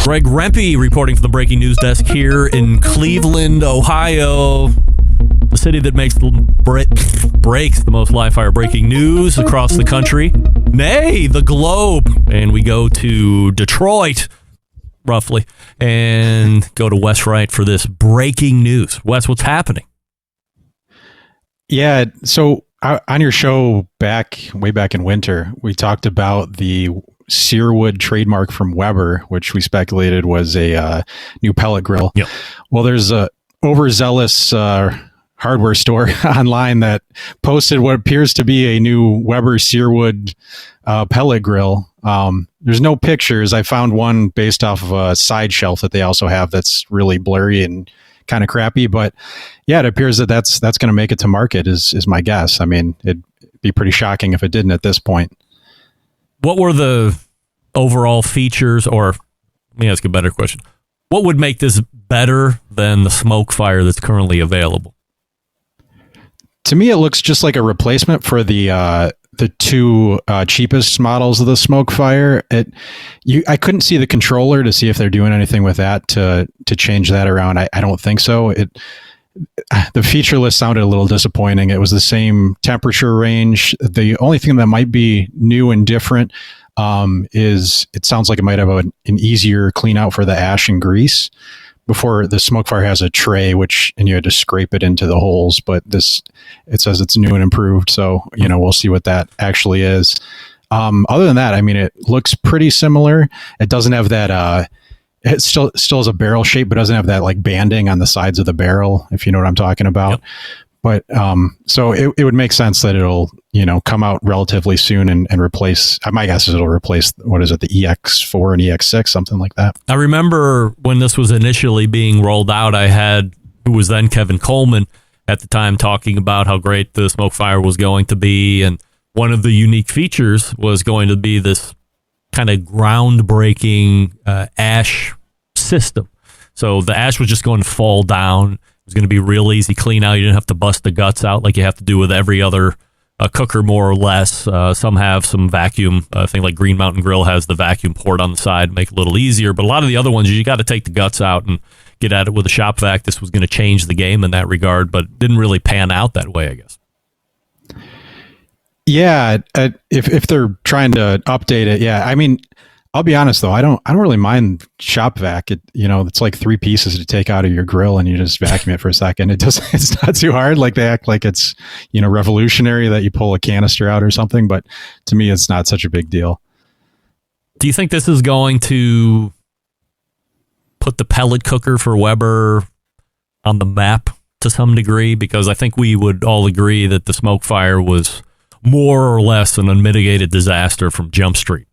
Greg Rempe reporting from the breaking news desk here in Cleveland, Ohio, the city that makes breaks the most live fire breaking news across the country. Nay, the globe. And we go to Detroit, roughly, and go to Wes Wright for this breaking news. Wes, what's happening? Yeah, so on your show way back in winter, we talked about the Searwood trademark from Weber, which we speculated was a new pellet grill. Yep. Well, there's a overzealous hardware store online that posted what appears to be a new Weber Searwood pellet grill. There's no pictures. I found one based off of a side shelf that they also have that's really blurry and kind of crappy, but yeah, it appears that that's going to make it to market is my guess. I mean, it'd be pretty shocking if it didn't at this point. What were the overall features, or let me ask a better question. What would make this better than the smoke fire that's currently available? To me, it looks just like a replacement for the two cheapest models of the smoke fire. I couldn't see the controller to see if they're doing anything with that to change that around. I don't think so. The feature list sounded a little disappointing. It was the same temperature range. The only thing that might be new and different is it sounds like it might have an easier clean out for the ash and grease. Before, the smoke fire has a tray, and you had to scrape it into the holes, but it says it's new and improved. So, we'll see what that actually is. Other than that, I mean, it looks pretty similar. It doesn't have that, it still has a barrel shape, but doesn't have that like banding on the sides of the barrel, if you know what I'm talking about. Yep. But so it would make sense that it'll, come out relatively soon and replace, my guess is it'll replace, what is it, the EX4 and EX6, something like that. I remember when this was initially being rolled out, I had, who was then Kevin Coleman at the time, talking about how great the smoke fire was going to be. And one of the unique features was going to be this kind of groundbreaking ash system. So the ash was just going to fall down. It was going to be real easy clean out. You didn't have to bust the guts out like you have to do with every other cooker, more or less. Some have some vacuum. I think like Green Mountain Grill has the vacuum port on the side to make it a little easier. But a lot of the other ones, you got to take the guts out and get at it with a shop vac. This was going to change the game in that regard, but didn't really pan out that way, I guess. Yeah, if they're trying to update it, yeah. I mean, I'll be honest though, I don't really mind shop vac. It's like 3 pieces to take out of your grill and you just vacuum it for a second. It's not too hard. Like they act like it's, revolutionary that you pull a canister out or something, but to me it's not such a big deal. Do you think this is going to put the pellet cooker for Weber on the map to some degree? Because I think we would all agree that the smoke fire was more or less an unmitigated disaster from Jump Street.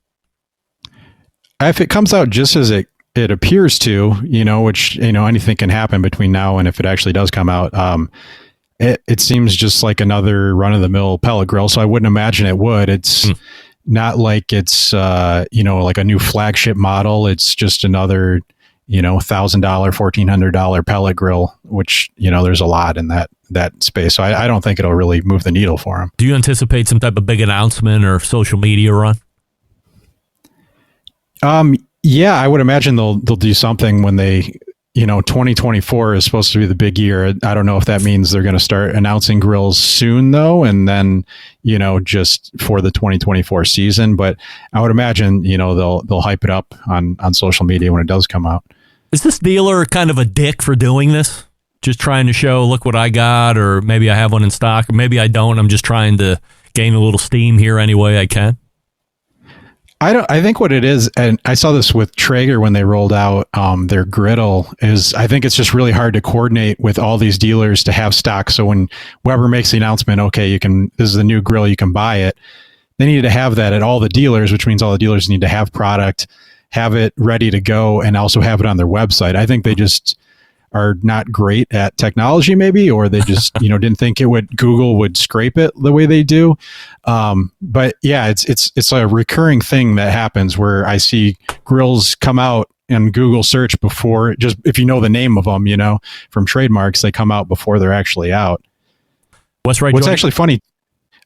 If it comes out just as it appears to, which, anything can happen between now and if it actually does come out, it seems just like another run-of-the-mill pellet grill. So I wouldn't imagine it would. It's not like it's, like a new flagship model. It's just another, $1,000, $1,400 pellet grill, which, there's a lot in that space. So I don't think it'll really move the needle for them. Do you anticipate some type of big announcement or social media run? Yeah, I would imagine they'll do something when they, 2024 is supposed to be the big year. I don't know if that means they're going to start announcing grills soon though, and then, just for the 2024 season. But I would imagine, they'll hype it up on social media when it does come out. Is this dealer kind of a dick for doing this? Just trying to show, look what I got, or maybe I have one in stock, or maybe I don't. I'm just trying to gain a little steam here any way I can. I think what it is, and I saw this with Traeger when they rolled out their griddle, is I think it's just really hard to coordinate with all these dealers to have stock. So when Weber makes the announcement, okay, this is the new grill, you can buy it. They needed to have that at all the dealers, which means all the dealers need to have product, have it ready to go, and also have it on their website. I think they just are not great at technology, maybe, or they just didn't think Google would scrape it the way they do. But yeah, it's a recurring thing that happens where I see grills come out in Google search before, just if you know the name of them, from trademarks, they come out before they're actually out. What's actually funny?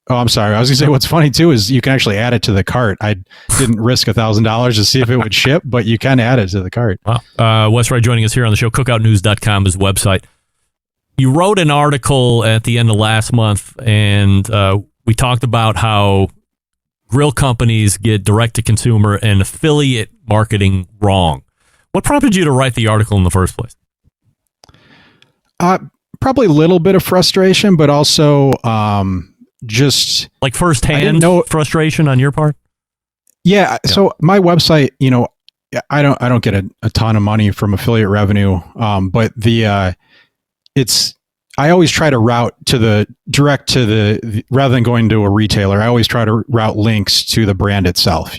Oh, I'm sorry. I was going to say what's funny too is you can actually add it to the cart. I didn't risk $1,000 to see if it would ship, but you can add it to the cart. Wow. Wes Wright joining us here on the show. Cookoutnews.com is the website. You wrote an article at the end of last month, and we talked about how grill companies get direct-to-consumer and affiliate marketing wrong. What prompted you to write the article in the first place? Probably a little bit of frustration, but also just like firsthand frustration on your part. Yeah. So my website, I don't get a ton of money from affiliate revenue, but I always try to route to the direct to the rather than going to a retailer. I always try to route links to the brand itself.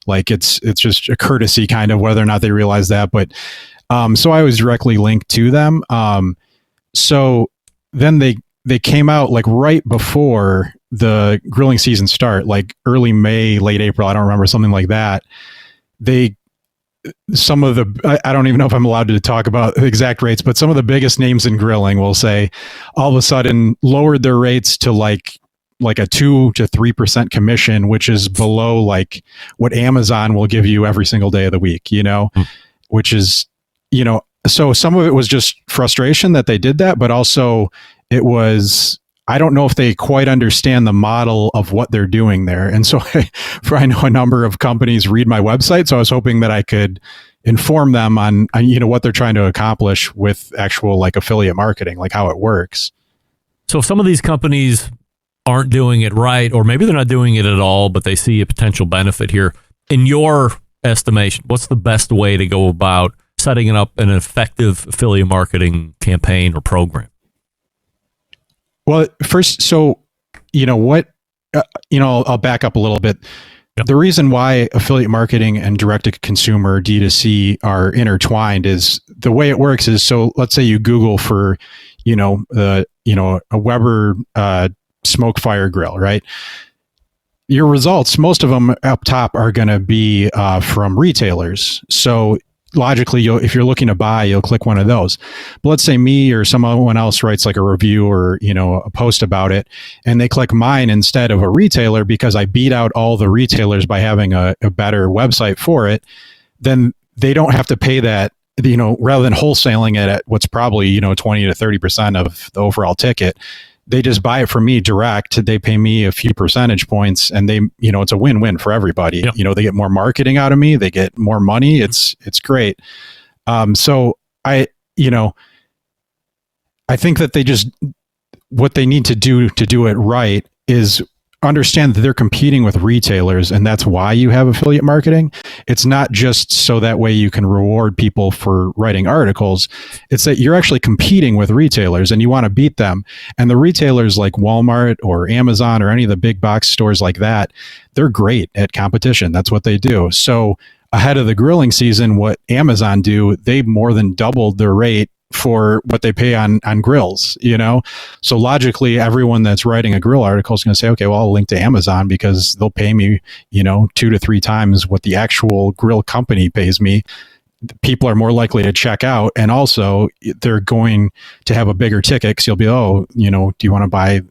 Like it's just a courtesy kind of whether or not they realize that. But so I always directly link to them. So then they came out like right before the grilling season start, like early May, late April. I don't remember, something like that. I don't even know if I'm allowed to talk about the exact rates, but some of the biggest names in grilling will say all of a sudden lowered their rates to like a 2 to 3% commission, which is below like what Amazon will give you every single day of the week, which is, so some of it was just frustration that they did that, but also it was, I don't know if they quite understand the model of what they're doing there. And so I know a number of companies read my website, so I was hoping that I could inform them on what they're trying to accomplish with actual like affiliate marketing, like how it works. So if some of these companies aren't doing it right, or maybe they're not doing it at all, but they see a potential benefit here, in your estimation, what's the best way to go about setting up an effective affiliate marketing campaign or program? Well, first, so, I'll back up a little bit. Yep. The reason why affiliate marketing and direct-to-consumer D2C are intertwined is the way it works is, so let's say you Google for, a Weber smoke fire grill, right? Your results, most of them up top are going to be from retailers. So logically, if you're looking to buy, you'll click one of those. But let's say me or someone else writes like a review or a post about it, and they click mine instead of a retailer because I beat out all the retailers by having a better website for it. Then they don't have to pay that, rather than wholesaling it at what's probably 20 to 30% of the overall ticket. They just buy it from me direct. They pay me a few percentage points, and they, it's a win-win for everybody. Yep. They get more marketing out of me. They get more money. It's great. So I think that what they need to do it right is understand that they're competing with retailers, and that's why you have affiliate marketing. It's not just so that way you can reward people for writing articles. It's that you're actually competing with retailers and you want to beat them. And the retailers like Walmart or Amazon or any of the big box stores like that, they're great at competition. That's what they do. So ahead of the grilling season, what Amazon do, they more than doubled their rate for what they pay on grills, So logically, everyone that's writing a grill article is going to say, okay, well, I'll link to Amazon because they'll pay me, 2 to 3 times what the actual grill company pays me. People are more likely to check out. And also they're going to have a bigger ticket because you'll be, do you want to buy,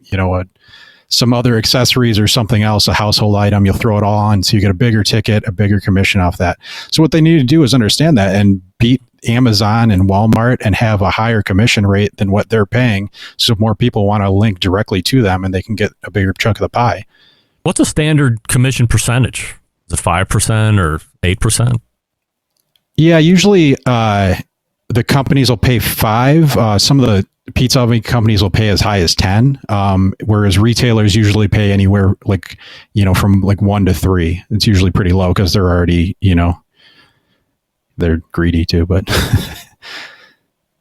some other accessories or something else, a household item, you'll throw it all on. So you get a bigger ticket, a bigger commission off that. So what they need to do is understand that and beat Amazon and Walmart and have a higher commission rate than what they're paying. So more people want to link directly to them and they can get a bigger chunk of the pie. What's a standard commission percentage? Is it 5% or 8%? Yeah, usually the companies will pay 5. Some of the pizza oven companies will pay as high as 10, whereas retailers usually pay anywhere like, from like 1 to 3. It's usually pretty low because they're already, they're greedy too, but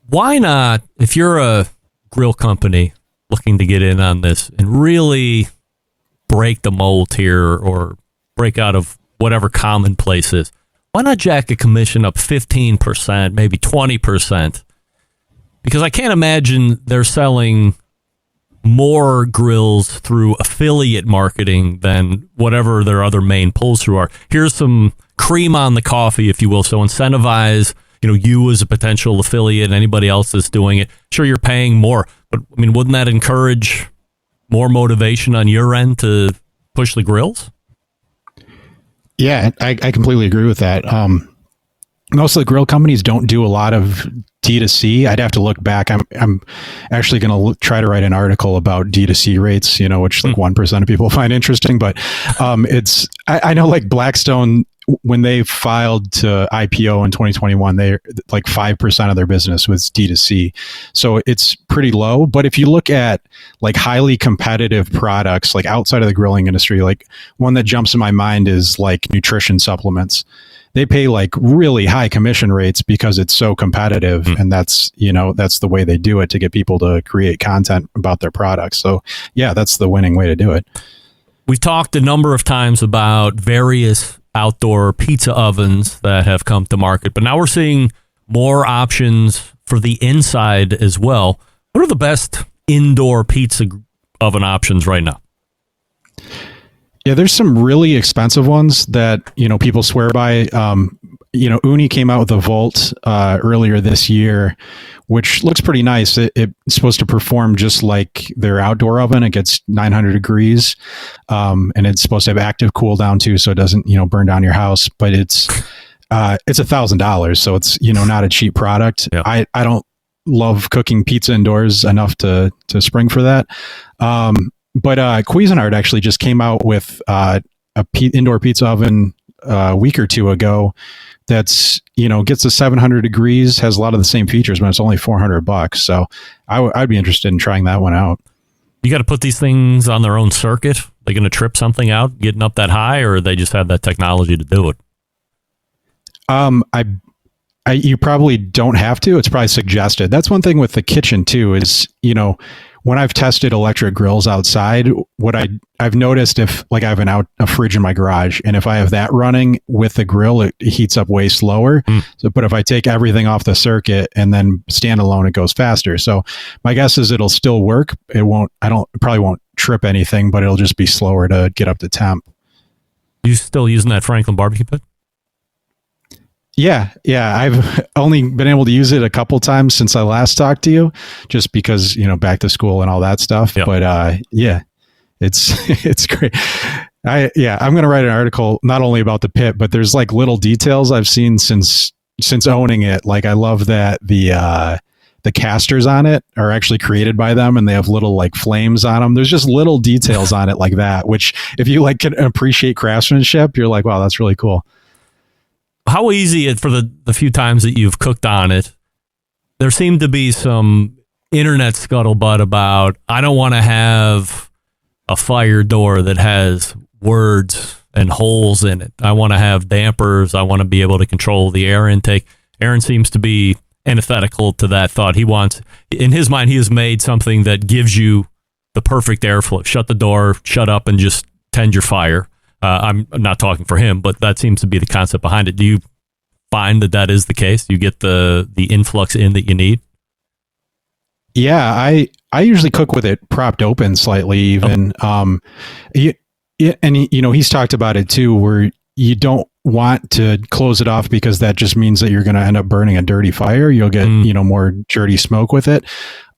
why not, if you're a grill company looking to get in on this and really break the mold here or break out of whatever commonplace is, why not jack a commission up 15%, maybe 20%? Because I can't imagine they're selling more grills through affiliate marketing than whatever their other main pulls through are. Here's some cream on the coffee, if you will. So incentivize, you as a potential affiliate and anybody else that's doing it. Sure, you're paying more, but I mean, wouldn't that encourage more motivation on your end to push the grills? Yeah, I completely agree with that. Most of the grill companies don't do a lot of D2C. I'd have to look back. I'm actually going to try to write an article about D2C rates, which like 1% of people find interesting. But I know like Blackstone, when they filed to IPO in 2021, they like 5% of their business was D2C. So it's pretty low. But if you look at like highly competitive products, like outside of the grilling industry, like one that jumps in my mind is like nutrition supplements. They pay like really high commission rates because it's so competitive. And that's the way they do it to get people to create content about their products. So yeah, that's the winning way to do it. We've talked a number of times about various outdoor pizza ovens that have come to market, but now we're seeing more options for the inside as well. What are the best indoor pizza oven options right now? Yeah, there's some really expensive ones that, people swear by. Uni came out with a Volt earlier this year, which looks pretty nice. It's supposed to perform just like their outdoor oven. It gets 900 degrees, and it's supposed to have active cool down too, so it doesn't, burn down your house. But it's $1,000, so it's not a cheap product. Yeah. I don't love cooking pizza indoors enough to spring for that. But Cuisinart actually just came out with a indoor pizza oven a week or two ago that's, gets to 700 degrees, has a lot of the same features, but it's only $400. So I'd be interested in trying that one out. You got to put these things on their own circuit? They going to trip something out getting up that high, or they just have that technology to do it? You probably don't have to. It's probably suggested. That's one thing with the kitchen too, is, when I've tested electric grills outside, what I've noticed, if like I have a fridge in my garage, and if I have that running with the grill, it heats up way slower. So, but if I take everything off the circuit and then standalone, it goes faster. So my guess is it'll still work. It probably won't trip anything, but it'll just be slower to get up to temp. You still using that Franklin barbecue pit? Yeah. I've only been able to use it a couple times since I last talked to you, just because, back to school and all that stuff. Yep. But yeah, it's great. I'm going to write an article not only about the pit, but there's like little details I've seen since owning it. Like I love that the casters on it are actually created by them, and they have little like flames on them. There's just little details on it like that, which if you like can appreciate craftsmanship, you're like, wow, that's really cool. How easy for the few times that you've cooked on it, there seemed to be some internet scuttlebutt about, I don't want to have a fire door that has words and holes in it. I want to have dampers. I want to be able to control the air intake. Aaron seems to be antithetical to that thought. He wants, in his mind, he has made something that gives you the perfect airflow. Shut the door, shut up, and just tend your fire. I'm not talking for him, but that seems to be the concept behind it. Do you find that is the case? You get the influx in that you need? Yeah, I usually cook with it propped open slightly even. And he's talked about it too, where you don't want to close it off because that just means that you're going to end up burning a dirty fire. You'll get, more dirty smoke with it.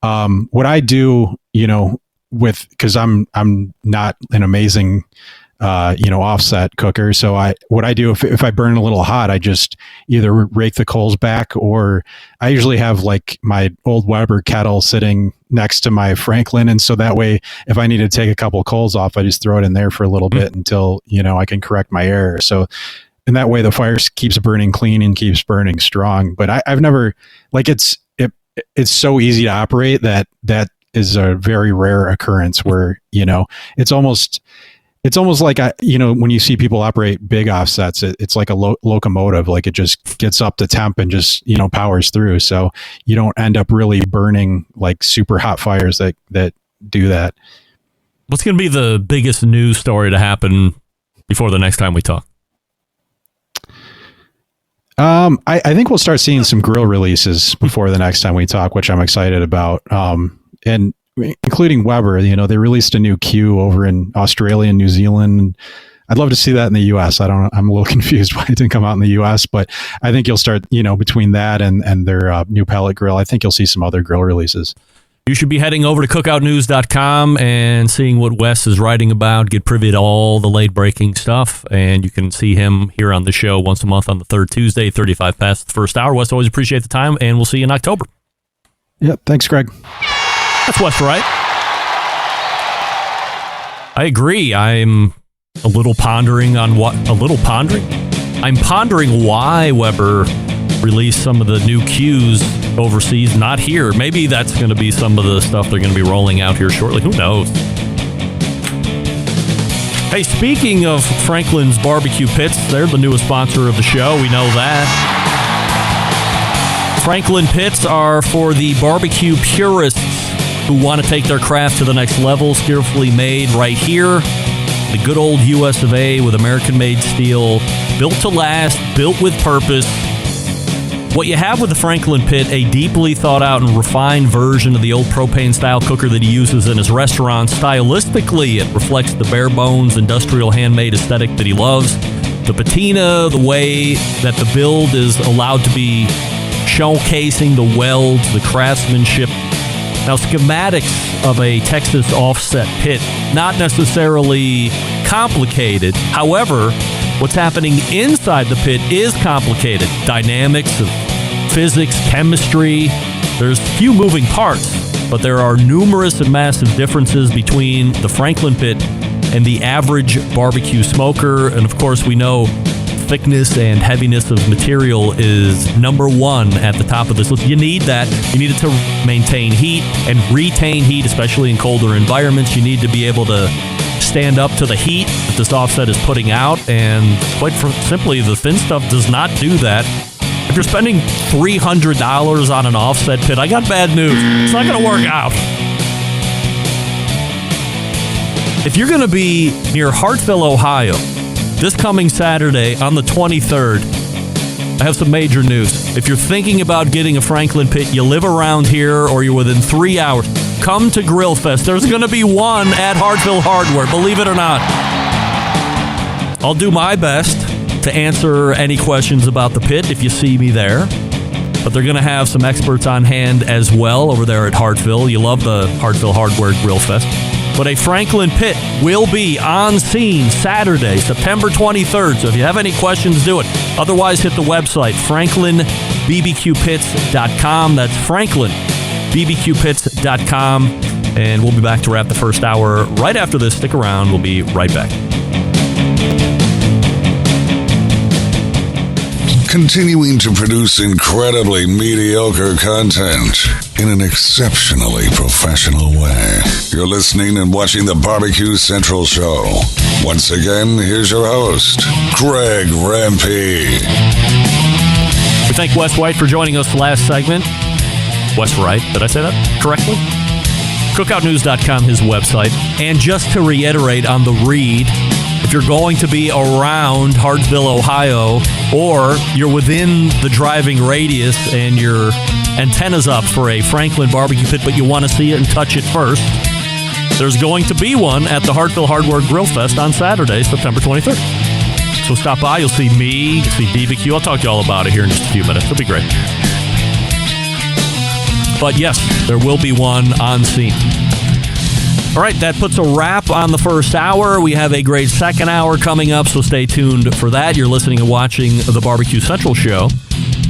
What I do, because I'm not an amazing offset cooker. So what I do if I burn a little hot, I just either rake the coals back, or I usually have like my old Weber kettle sitting next to my Franklin. And so that way, if I need to take a couple coals off, I just throw it in there for a little bit until, I can correct my error. So in that way, the fire keeps burning clean and keeps burning strong. But I've never it's so easy to operate that is a very rare occurrence where, it's almost like, when you see people operate big offsets, it's like a locomotive, like it just gets up to temp and just, powers through. So you don't end up really burning like super hot fires that do that. What's going to be the biggest news story to happen before the next time we talk? I think we'll start seeing some grill releases before the next time we talk, which I'm excited about. And including Weber, they released a new Q over in Australia and New Zealand. I'd love to see that in the US. I'm a little confused why it didn't come out in the US, but I think you'll start, between that and their new pellet grill, I think you'll see some other grill releases. You should be heading over to cookoutnews.com and seeing what Wes is writing about. Get privy to all the late-breaking stuff, and you can see him here on the show once a month on the third Tuesday, 35 past the first hour. Wes, always appreciate the time, and we'll see you in October. Yep, thanks, Greg. That's Wes, right? I agree. I'm a little pondering on what... A little pondering? I'm pondering why Weber released some of the new Qs overseas, not here. Maybe that's going to be some of the stuff they're going to be rolling out here shortly. Who knows? Hey, speaking of Franklin's Barbecue Pits, they're the newest sponsor of the show. We know that. Franklin Pits are for the barbecue purists who want to take their craft to the next level. Skillfully made right here. The good old US of A with American-made steel. Built to last, built with purpose. What you have with the Franklin Pit, a deeply thought out and refined version of the old propane-style cooker that he uses in his restaurant. Stylistically, it reflects the bare-bones, industrial, handmade aesthetic that he loves. The patina, the way that the build is allowed to be showcasing the welds, the craftsmanship. Now, schematics of a Texas offset pit, not necessarily complicated. However, what's happening inside the pit is complicated. Dynamics of physics, chemistry. There's few moving parts, but there are numerous and massive differences between the Franklin Pit and the average barbecue smoker. And of course, we know thickness and heaviness of material is number one at the top of this list. You need that. You need it to maintain heat and retain heat, especially in colder environments. You need to be able to stand up to the heat that this offset is putting out, and quite simply, the thin stuff does not do that. If you're spending $300 on an offset pit, I got bad news. It's not going to work out. If you're going to be near Hartsville, Ohio, this coming Saturday on the 23rd, I have some major news. If you're thinking about getting a Franklin Pit, you live around here, or you're within 3 hours, come to Grill Fest. There's going to be one at Hartsville Hardware, believe it or not. I'll do my best to answer any questions about the pit if you see me there. But they're going to have some experts on hand as well over there at Hartsville. You love the Hartsville Hardware Grill Fest. But a Franklin Pit will be on scene Saturday, September 23rd. So if you have any questions, do it. Otherwise, hit the website, franklinbbqpits.com. That's franklinbbqpits.com. And we'll be back to wrap the first hour right after this. Stick around. We'll be right back. Continuing to produce incredibly mediocre content in an exceptionally professional way. You're listening and watching the Barbecue Central Show. Once again, here's your host, Greg Rempe. We thank Wes White for joining us last segment. Wes Wright, did I say that correctly? Cookoutnews.com, his website. And just to reiterate on the read, if you're going to be around Hartsville, Ohio, or you're within the driving radius and your antenna's up for a Franklin barbecue pit, but you want to see it and touch it first, there's going to be one at the Hartsville Hardware Grill Fest on Saturday, September 23rd. So stop by. You'll see me, you'll see BBQ. I'll talk to you all about it here in just a few minutes. It'll be great. But yes, there will be one on scene. All right, that puts a wrap on the first hour. We have a great second hour coming up, so stay tuned for that. You're listening and watching the Barbecue Central Show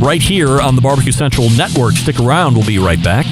right here on the Barbecue Central Network. Stick around. We'll be right back.